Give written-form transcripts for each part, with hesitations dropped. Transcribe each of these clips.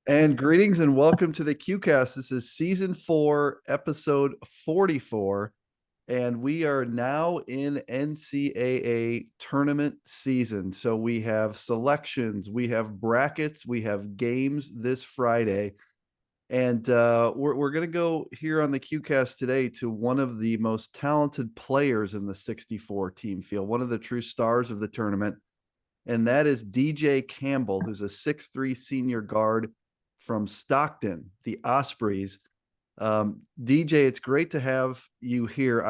And greetings and welcome to the QCast. This is season 4, episode 44. And we are now in NCAA tournament season. So we have selections, we have brackets, we have games this Friday. And we're going to go here on the QCast today to one of the most talented players in the 64 team field, one of the true stars of the tournament. And that is DJ Campbell, who's a 6'3 senior guard from Stockton, the Ospreys. DJ, it's great to have you here.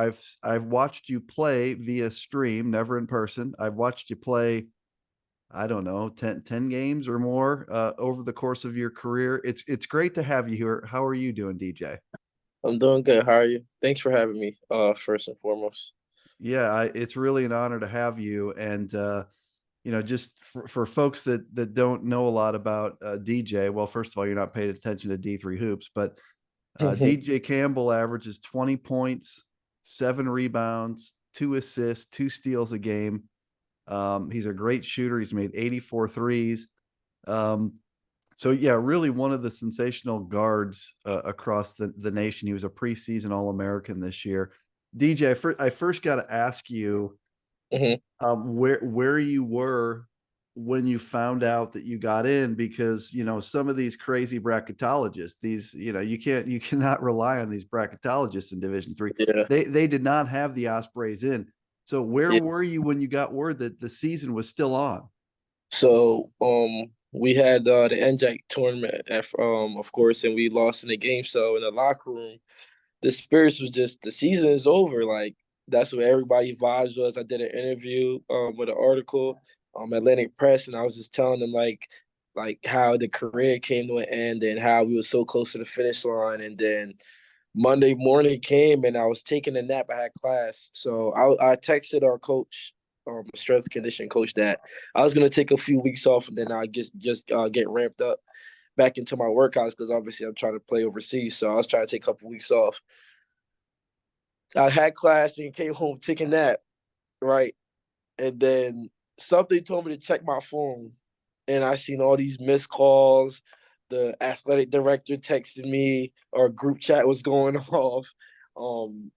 I've watched you play via stream, never in person. I've watched you play, I don't know, 10 games or more over the course of your career. It's great to have you here. How are you doing, DJ? I'm doing good. How are you? Thanks for having me, first and foremost. Yeah, it's really an honor to have you. And just for folks that don't know a lot about DJ, well, first of all, you're not paying attention to D3 hoops, but DJ Campbell averages 20 points, 7 rebounds, 2 assists, 2 steals a game. He's a great shooter. He's made 84 threes. Um, so yeah, really one of the sensational guards across the nation. He was a preseason All-American this year. DJ, I first got to ask you hmm where you were when you found out that you got in, because some of these crazy bracketologists, you cannot rely on these bracketologists in Division 3. Yeah, They did not have the Ospreys in. So where yeah. were you when you got word that the season was still on? So, we had the NJAC tournament, of course, and we lost in the game. So in the locker room, the spirits was just the season is over. Like that's what everybody vibes was. I did an interview with an article Atlantic Press, and I was just telling them like how the career came to an end and how we were so close to the finish line, and then Monday morning came and I was taking a nap. I had class. So I texted our coach, strength conditioning coach, that I was going to take a few weeks off and then I just get ramped up back into my workouts because obviously I'm trying to play overseas. So I was trying to take a couple weeks off. I had class and came home taking that, right? And then something told me to check my phone and I seen all these missed calls. The athletic director texted me, or group chat was going off. Um,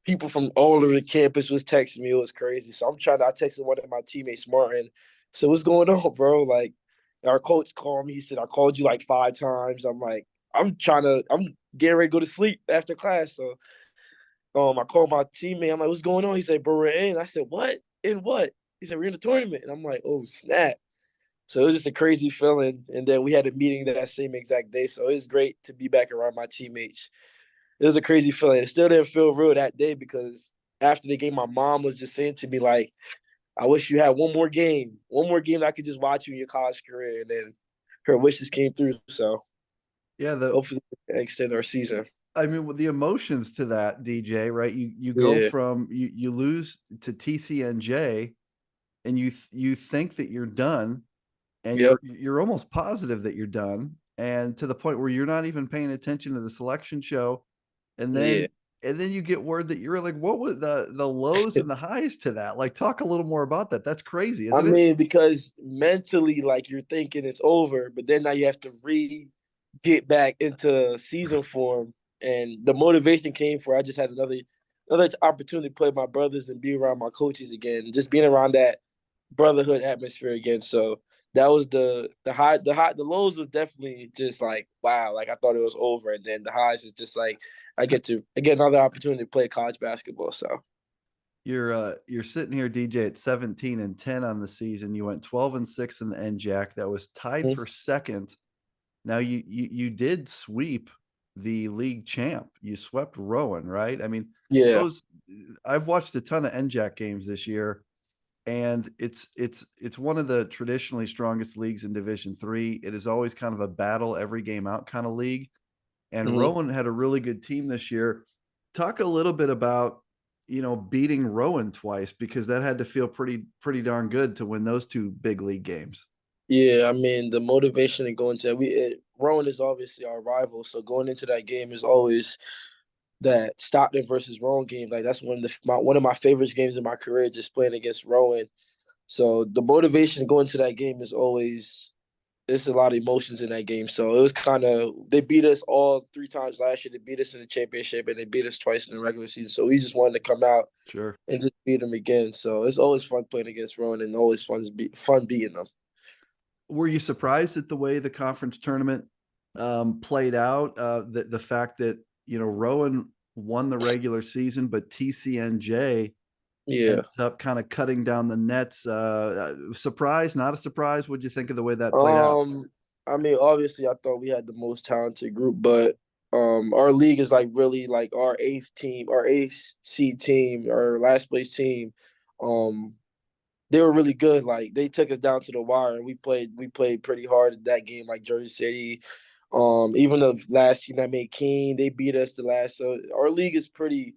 People from all over the campus was texting me. It was crazy. So I texted one of my teammates, Martin. So what's going on, bro? Like, our coach called me. He said, I called you like 5 times. I'm like, I'm getting ready to go to sleep after class. So I called my teammate. I'm like, what's going on? He said, bro, we're in. I said, what? In what? He said, we're in the tournament. And I'm like, oh, snap. So it was just a crazy feeling. And then we had a meeting that same exact day. So it was great to be back around my teammates. It was a crazy feeling. It still didn't feel real that day because after the game, my mom was just saying to me, like, I wish you had one more game that I could just watch you in your college career. And then her wishes came through. So Yeah, the hopefully extend our season. I mean, with the emotions to that, DJ, right? You go Yeah. from you lose to TCNJ, and you think that you're done, and Yep. you're almost positive that you're done, and to the point where you're not even paying attention to the selection show, and Yeah. then you get word that you're like, what was the lows and the highs to that? Like, talk a little more about that. That's crazy, I isn't it? mean, because mentally, like you're thinking it's over, but then now you have to get back into season form. And the motivation came for I just had another opportunity to play with my brothers and be around my coaches again, just being around that brotherhood atmosphere again. So that was the lows was definitely just like wow, like I thought it was over, and then the highs is just like I get another opportunity to play college basketball. So You're sitting here, DJ, at 17-10 on the season. You went 12-6 in the NJAC. That was tied mm-hmm. for second. Now you did sweep the league champ. You swept Rowan, right? I mean, Yeah. those I've watched a ton of NJAC games this year, and it's one of the traditionally strongest leagues in Division 3. It is always kind of a battle every game out kind of league. And Mm-hmm. Rowan had a really good team this year. Talk a little bit about beating Rowan twice, because that had to feel pretty darn good to win those two big league games. Yeah, I mean the motivation to go into Rowan is obviously our rival, so going into that game is always that Stockton versus Rowan game. Like that's one of my favorite games in my career, just playing against Rowan. So the motivation going to that game is always it's a lot of emotions in that game. So it was kind of they beat us all 3 times last year. They beat us in the championship and they beat us twice in the regular season. So we just wanted to come out Sure. and just beat them again. So it's always fun playing against Rowan and always fun beating them. Were you surprised at the way the conference tournament played out? The fact that Rowan won the regular season, but TCNJ Yeah. ends up kind of cutting down the nets. Surprise, not a surprise. What'd you think of the way that played out? Um, I mean, obviously, I thought we had the most talented group, but our league is like really like our eighth team, our eighth seed team, our last place team. Um, they were really good. Like they took us down to the wire, and we played pretty hard in that game, like Jersey City. Even the last team that made Keene, they beat us the last. So our league is pretty.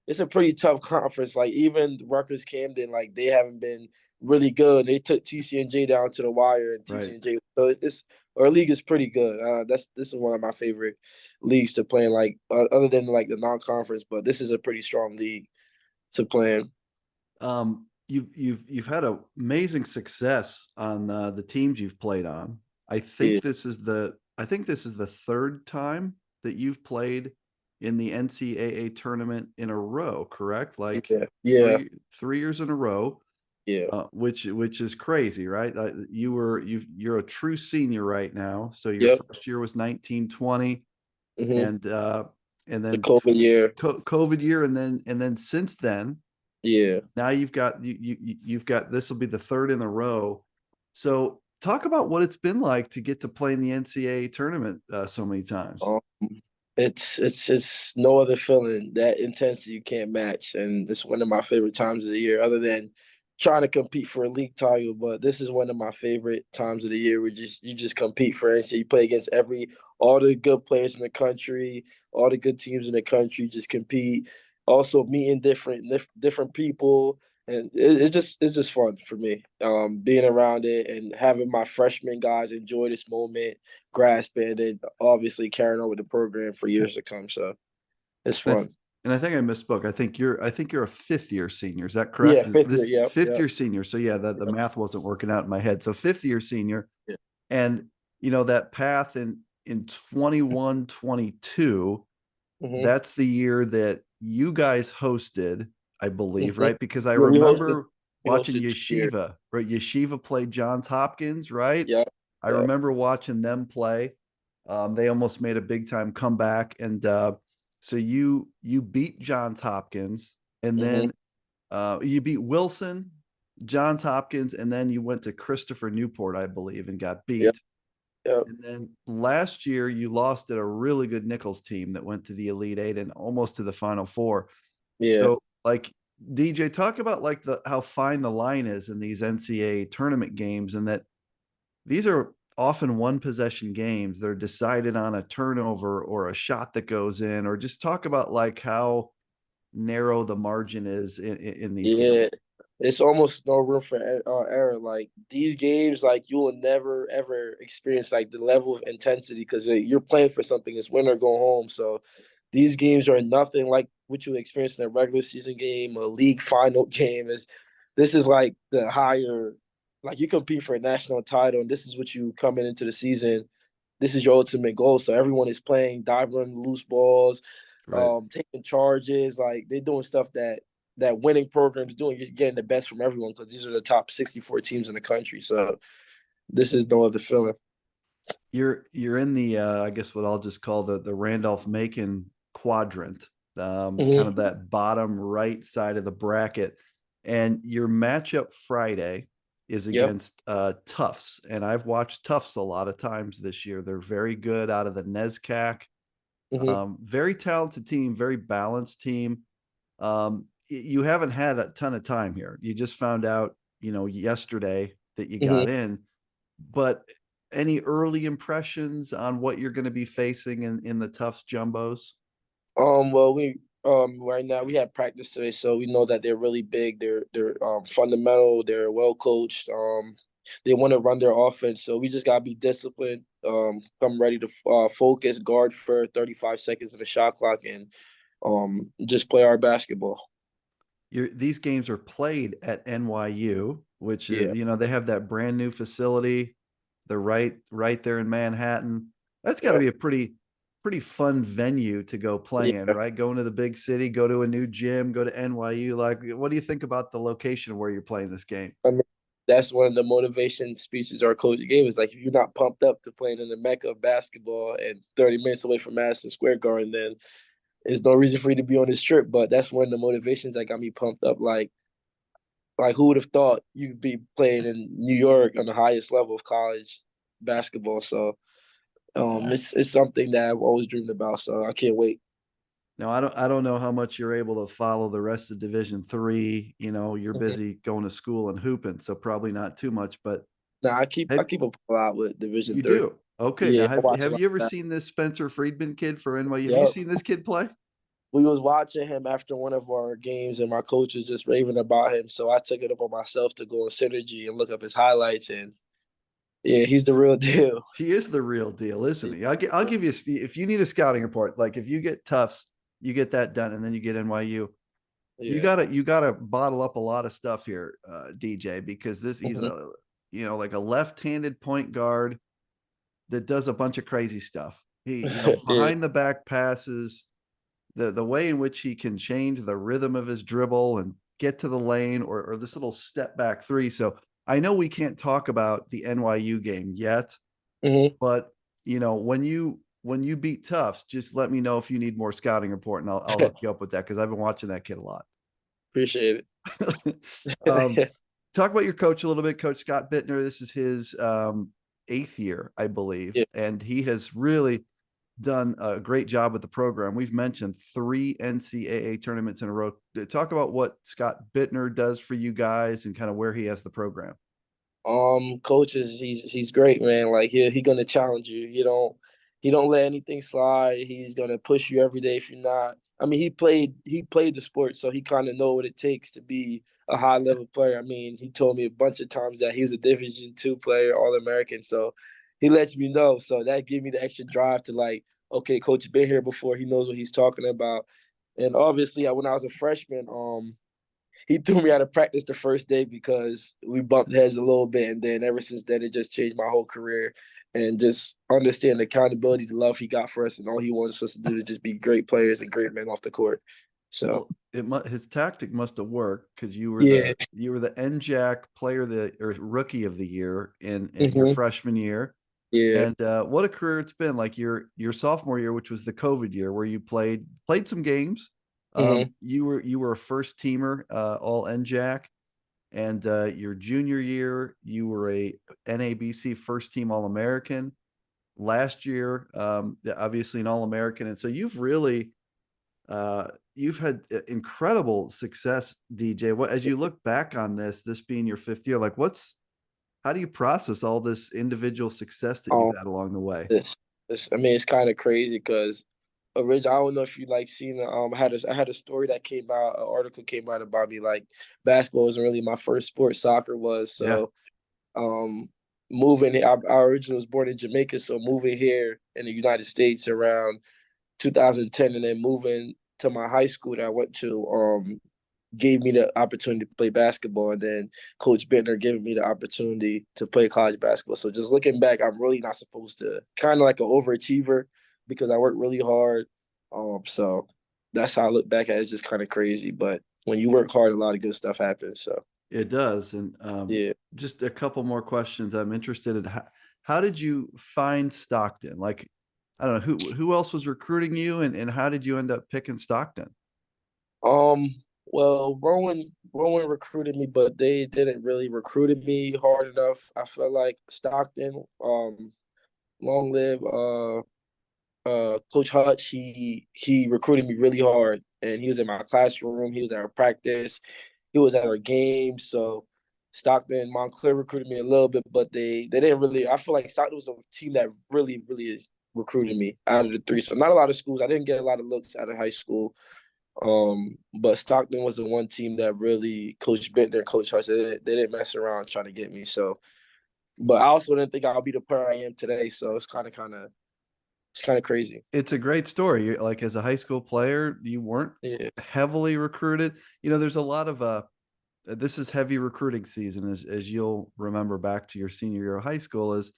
It's a pretty tough conference. Like even Rutgers Camden, like they haven't been really good. They took TCNJ down to the wire, and Right. TCNJ. So it's our league is pretty good. This is one of my favorite leagues to play in. Like other than like the non-conference, but this is a pretty strong league to play in. You've had amazing success on the teams you've played on. Yeah, I think this is the third time that you've played in the NCAA tournament in a row, correct? Like yeah, yeah, three years in a row, yeah. which is crazy, right? You're a true senior right now. So your Yep. first year was 1920, Hmm. and The then COVID year. COVID year, and then since then Yeah. now you've got this will be the third in the row. So talk about what it's been like to get to play in the NCAA tournament so many times. Um, it's no other feeling. That intensity you can't match, and it's one of my favorite times of the year. Other than trying to compete for a league title, but this is one of my favorite times of the year. Where you just compete for NCAA. You play against all the good players in the country, all the good teams in the country. Just compete. Also meeting different people, and it's just fun for me. Being around it and having my freshman guys enjoy this moment, grasp it, and obviously carrying over the program for years to come. So it's And fun. I think I misspoke. I think you're a fifth year senior. Is that Yeah, correct? fifth year. This Yep, fifth yep, year senior. So yeah, the yep, math wasn't working out in my head. So fifth year senior, yeah. and that path in 21, 22. Hmm. That's the year that you guys hosted, I believe, Hmm. right? Because I Yeah, remember we watching hosted 2 years. Yeshiva, right? Yeshiva played Johns Hopkins, right? Yep, I yep, remember watching them play. They almost made a big time comeback, and so you beat Johns Hopkins, and hmm, then you beat Wilson, Johns Hopkins, and then you went to Christopher Newport, I believe, and got yep, beat. yep. And then last year, you lost at a really good Nichols team that went to the Elite Eight and almost to the Final Four. Yeah. So, like, DJ, talk about like the how fine the line is in these NCAA tournament games, and that these are often one possession games. They're decided on a turnover or a shot that goes in, or just talk about like how narrow the margin is in these Yeah, games. it's almost no room for error. Like these games, like you will never ever experience like the level of intensity because you're playing for something. It's win or go home. So these games are nothing like what you experience in a regular season game, a league final game. This is like the higher, like you compete for a national title, and this is what you coming into the season. This is your ultimate goal. So everyone is playing, diving loose balls, Right. taking charges. Like they're doing stuff that winning programs doing. You're getting the best from everyone because these are the top 64 teams in the country. So this is no other feeling. You're in the I guess what I'll just call the Randolph Macon quadrant, kind Mm-hmm. of that bottom right side of the bracket, and your matchup Friday is Yep. against Tufts, and I've watched Tufts a lot of times this year. They're very good out of the NESCAC, Mm-hmm. very talented team, very balanced team. You haven't had a ton of time here. You just found out, yesterday that you Mm-hmm. got in, but any early impressions on what you're going to be facing in the Tufts Jumbos? Well, we right now we have practice today, so we know that they're really big. They're fundamental. They're well coached. They want to run their offense, so we just gotta be disciplined. Come ready to focus, guard for 35 seconds in the shot clock, and just play our basketball. These games are played at NYU, which is, Yeah. they have that brand new facility They're right there in Manhattan. That's got to Yep. be a pretty fun venue to go play in, Yeah. right? Going to the big city, go to a new gym, go to NYU. Like, what do you think about the location where you're playing this game? I mean, that's one of the motivation speeches our coach gave us. Like, if you're not pumped up to playing in the mecca of basketball and 30 minutes away from Madison Square Garden, then there's no reason for you to be on this trip. But that's one of the motivations that got me pumped up. Like who would have thought you'd be playing in New York on the highest level of college basketball? So it's something that I've always dreamed about. So I can't wait. Now, I don't know how much you're able to follow the rest of Division III. You're Mm-hmm. busy going to school and hooping, so probably not too much. But Now I have, keep up a lot with Division you Three. do okay. Yeah, Now, I have watch a have lot you ever of that. seen this Spencer Freedman kid for NYU? Have you Yep. seen this kid play? We was watching him after one of our games, and my coach was just raving about him. So I took it upon myself to go on Synergy and look up his highlights. And yeah, he's the real deal. He is the real deal, isn't he? I'll give you if you need a scouting report, like if you get Tufts, you get that done, and then you get NYU. You Yeah. gotta bottle up a lot of stuff here, DJ, because he's Mm-hmm. a like a left-handed point guard that does a bunch of crazy stuff. He Yeah. behind the back passes, the way in which he can change the rhythm of his dribble and get to the lane, or this little step back three. So I know we can't talk about the NYU game yet, Mm-hmm. but when you beat Tufts, just let me know if you need more scouting report, and I'll hook you up with that because I've been watching that kid a lot. Appreciate um, it. talk about your coach a little bit, Coach Scott Bittner. This is his eighth year, I believe, Yeah. and he has really done a great job with the program. We've mentioned 3 NCAA tournaments in a row. Talk about what Scott Bittner does for you guys and kind of where he has the program. Coaches, he's great, man. Like he gonna challenge you. He don't let anything slide. He's gonna push you every day if you're not. I mean, he played the sport, so he kind of know what it takes to be a high level player. I mean, he told me a bunch of times that he was a Division II player, All American. So he lets me know. So that gave me the extra drive to like, okay, coach been here before. He knows what he's talking about. And obviously, when I was a freshman, he threw me out of practice the first day because we bumped heads a little bit, and then ever since then, it just changed my whole career. And just understand the accountability, the love he got for us, and all he wants us to do to just be great players and great men off the court. So Well, his tactic must have worked because you were yeah, the NJAC player or rookie of the year in your mm-hmm. freshman year. Yeah, And what a career it's been! Like your sophomore year, which was the COVID year, where you played some games. mm-hmm. You were a first teamer, all NJAC, and your junior year, you were a NABC first team All American. Last year, obviously an All American, and so you've had incredible success, DJ. What as you look back on this being your fifth year, like how do you process all this individual success that you've Um, had along the way? I mean, it's kind of crazy because originally, I don't know if you like seen. I had a story that came out, an article came out about me. Like basketball wasn't really my first sport, soccer was. Yeah. So um moving I originally was born in Jamaica, so moving here in the United States around 2010 and then moving to my high school that I went to gave me the opportunity to play basketball, and then Coach Bittner giving me the opportunity to play college basketball. So just looking back, I'm really not supposed to, kind of like an overachiever because I work really hard. So that's how I look back at it. It's just kind of crazy, but when you work hard, a lot of good stuff happens. So It does. And yeah. just a couple more questions. I'm interested in how did you find Stockton? Like, I don't know who else was recruiting you, and how did you end up picking Stockton? Well, Rowan recruited me, but they didn't really recruit me hard enough. I felt like Stockton, long live Coach Hutch, he recruited me really hard, and he was in my classroom, he was at our practice, he was at our games. So Stockton, Montclair recruited me a little bit, but they didn't really. I feel like Stockton was a team that really recruited me out of the three. So not a lot of schools. I didn't get a lot of looks out of high school. But Stockton was the one team that really Coach Bittner, Coach Hutch, they didn't mess around trying to get me. So, but I also didn't think I'll be the player I am today. So it's kind of crazy. It's a great story. Like as a high school player, you weren't Yeah. heavily recruited. There's a lot of this is heavy recruiting season, as you'll remember back to your senior year of high school. Is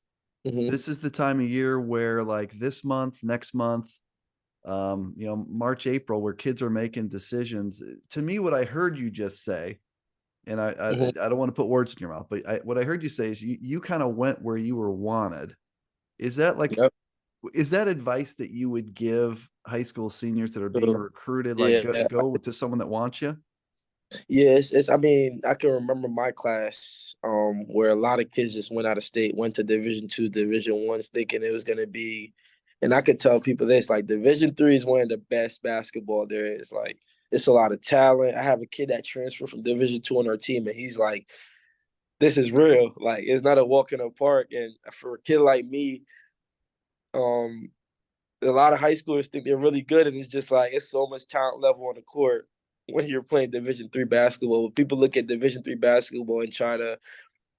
Mhm. this is the time of year where like this month, next month, March, April, where kids are making decisions. To me, what I heard you just say, and Mhm. I don't want to put words in your mouth, but what I heard you say is you kind of went where you were wanted. Is that like Yep. is that advice that you would give high school seniors that are being So, recruited? Like yeah. go to someone that wants you. Yeah, it's I mean, I can remember my class, where a lot of kids just went out of state, went to Division 2, Division 1s thinking it was gonna be, and I could tell people this, like Division 3 is one of the best basketball there is. Like it's a lot of talent. I have a kid that transferred from Division 2 on our team, and he's like, this is real. Like it's not a walk in the park. And for a kid like me, um, a lot of high schoolers think they're really good, and it's just like it's so much talent level on the court when you're playing Division 3 basketball. When people look at Division 3 basketball and try to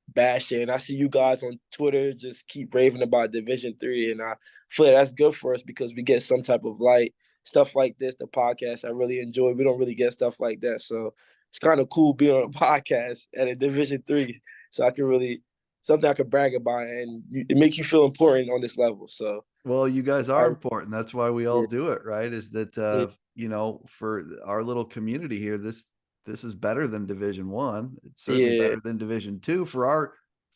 bash it, and I see you guys on Twitter just keep raving about Division 3, and I feel like that's good for us because we get some type of light stuff like this. The podcast I really enjoy. We don't really get stuff like that, so it's kind of cool being on a podcast at a Division 3. So I can really something I can brag about, and it makes you feel important on this level. So Well, you guys I, are important. That's why we all yeah, do it, right? Is that yeah, for our little community here, this is better than Division 1. It's certainly yeah. better than Division 2. For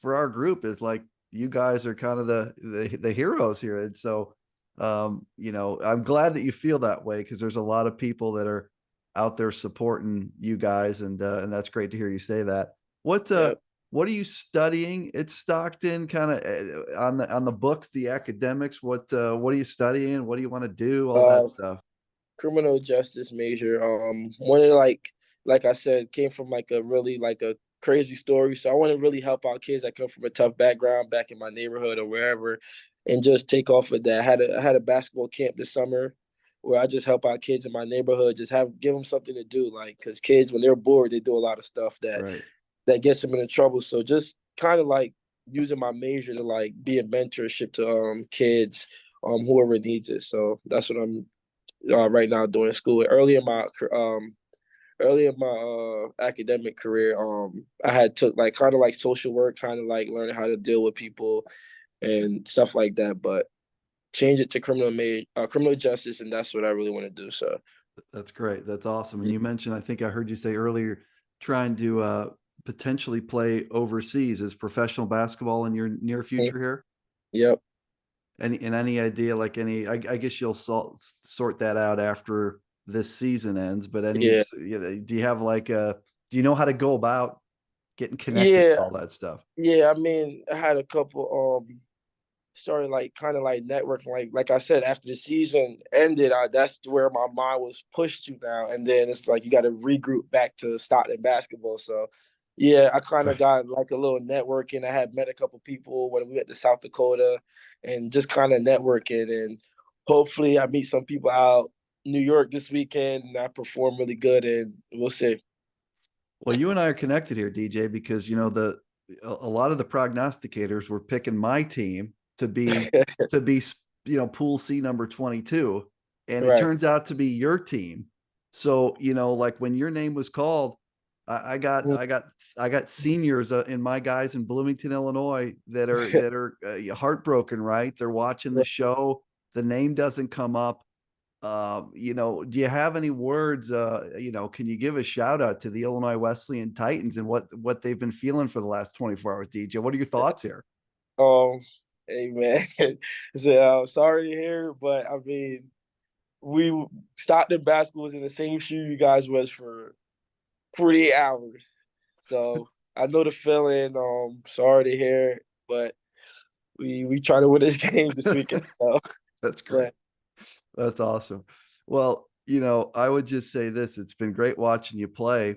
our group is like you guys are kind of the heroes here. And so I'm glad that you feel that way because there's a lot of people that are out there supporting you guys and that's great to hear you say that. What uh Yep. what are you studying at Stockton? Kind of on the books, the academics. What are you studying? What do you want to do? All Uh, that stuff. criminal justice major. One of like I said, came from like a really like a crazy story. So I want to really help out kids that come from a tough background back in my neighborhood or wherever, and just take off of that. I had a basketball camp this summer where I just help out kids in my neighborhood, just give them something to do. Like, cause kids when they're bored, they do a lot of stuff Right. that gets them into trouble. So just kind of like using my major to like be a mentorship to kids whoever needs it. So that's what I'm right now doing school. Early in my academic career, I had took like kind of like social work, kind of like learning how to deal with people and stuff like that. But change it to criminal justice, and that's what I really want to do. So That's great. That's awesome. And you mentioned, I think I heard you say earlier, trying to potentially play overseas. Is professional basketball in your near mhm. future here? Yep, Any idea, like I guess you'll sort that out after this season ends, but yeah, do you have like do you know how to go about getting connected with yeah, all that stuff? yeah. I mean, I had a couple started like kind of like networking like I said after the season ended that's where my mind was pushed to now, and then it's like you got to regroup back to Stockton basketball. So yeah, I kind of Right. got like a little networking. I had met a couple people when we went to South Dakota and just kind of networking, and hopefully I meet some people out New York this weekend and I perform really good, and we'll see. Well, you and I are connected here, DJ, because a lot of the prognosticators were picking my team to be pool C number 22, and it Right. turns out to be your team. So, like when your name was called, I got Mm, I got I got seniors in my guys in Bloomington, Illinois that are heartbroken, right? They're watching the show, the name doesn't come up. Do you have any words? Can you give a shout out to the Illinois Wesleyan Titans and what they've been feeling for the last 24 hours, DJ? What are your thoughts here? Um, hey man, so sorry to hear, but I mean, we Stockton basketball was in the same shoe you guys was for 48 hours. So I know the feeling. Sorry to hear, but we try to win this game this weekend. So, That's great. but That's awesome. Well, I would just say this: it's been great watching you play,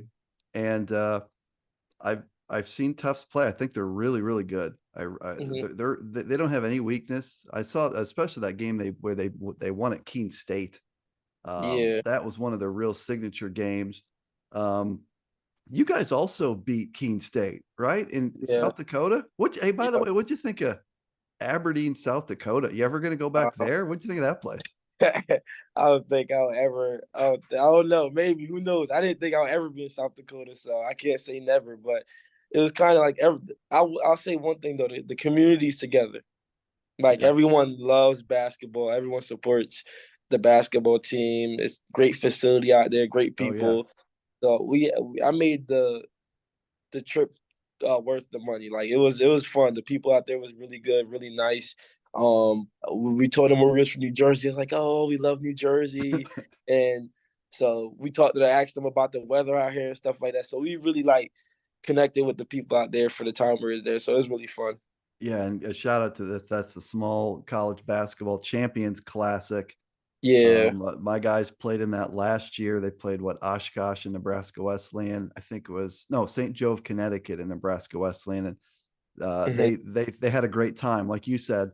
and I've seen Tufts play. I think they're really really good. mhm, They don't have any weakness. I saw especially that game where they won at Keene State. yeah, That was one of their real signature games. Um, you guys also beat Keene State, right? In yeah. South Dakota. Hey, by the Yep. way, what'd you think of Aberdeen, South Dakota? You ever going to go back Uh, there? What'd you think of that place? I don't think I'll ever. I don't know. Maybe who knows? I didn't think I'll ever be in South Dakota, so I can't say never. But it was kind of like I'll say one thing though: the community's together. Like Yeah. everyone loves basketball. Everyone supports the basketball team. It's great facility out there, great Oh yeah. people. So I made the trip worth the money. Like it was fun. The people out there was really good, really nice. We told them we were from New Jersey. It's like, oh, we love New Jersey, and so we talked to them, asked them about the weather out here and stuff like that. So we really like connected with the people out there for the time we was there. So it was really fun. Yeah, and a shout out to this. That's the Small College Basketball Champions Classic. Yeah. My guys played in that last year. They played what, Oshkosh and Nebraska Wesleyan. I think it was no, St. Joe of Connecticut and Nebraska Wesleyan, and Hmm. they had a great time. Like you said,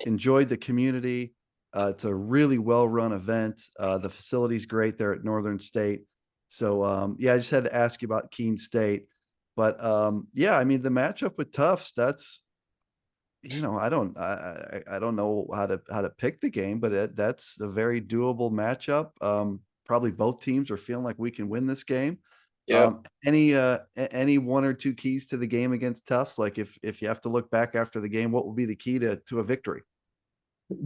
enjoyed the community. It's a really well run event. The facility's great there at Northern State. So yeah, I just had to ask you about Keene State, but yeah, I mean the matchup with Tufts. That's, I don't know how to pick the game, but that's a very doable matchup. Probably both teams are feeling like we can win this game. Yep. Any one or two keys to the game against Tufts? Like if you have to look back after the game, what will be the key to a victory?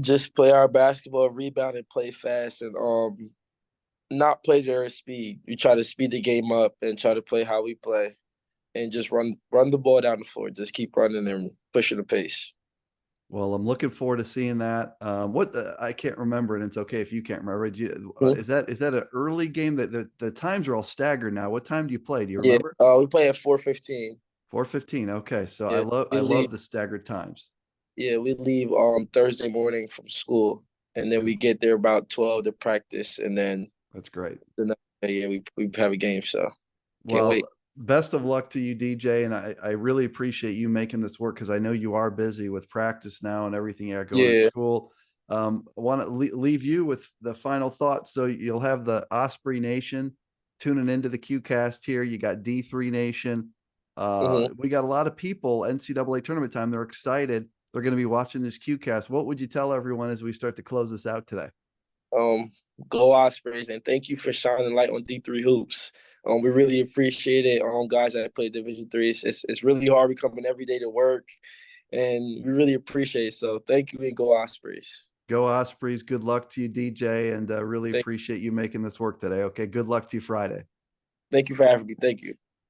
Just play our basketball, rebound, and play fast, and not play their speed. We try to speed the game up and try to play how we play, and just run the ball down the floor. Just keep running and pushing the pace. Well, I'm looking forward to seeing that. I can't remember, and it's okay if you can't remember. Mhm. Is that an early game? That the times are all staggered now. What time do you play? Do you Yeah, remember? we play at 4:15. 4:15. Okay, so Yeah, I we leave. love the staggered times. Yeah, we leave Thursday morning from school, and then we get there about 12 to practice, and then That's great. the next day, yeah, we have a game. So can't wait. Well, best of luck to you, DJ, and I really appreciate you making this work because I know you are busy with practice now and everything you got going at Yeah. school. I want to leave you with the final thoughts. So you'll have the Osprey Nation tuning into the QCast here. You got D3 Nation. Hmm. We got a lot of people, NCAA tournament time. They're excited. They're going to be watching this QCast. What would you tell everyone as we start to close this out today? Um, Go Ospreys, and thank you for shining light on D3 hoops. We really appreciate it. Guys that play Division 3, it's really hard. We coming every day to work, and we really appreciate it. So thank you, and go Ospreys. Go Ospreys. Good luck to you, DJ, and really Thank, appreciate you making this work today. Okay. Good luck to you Friday. thank you for having me. Thank you.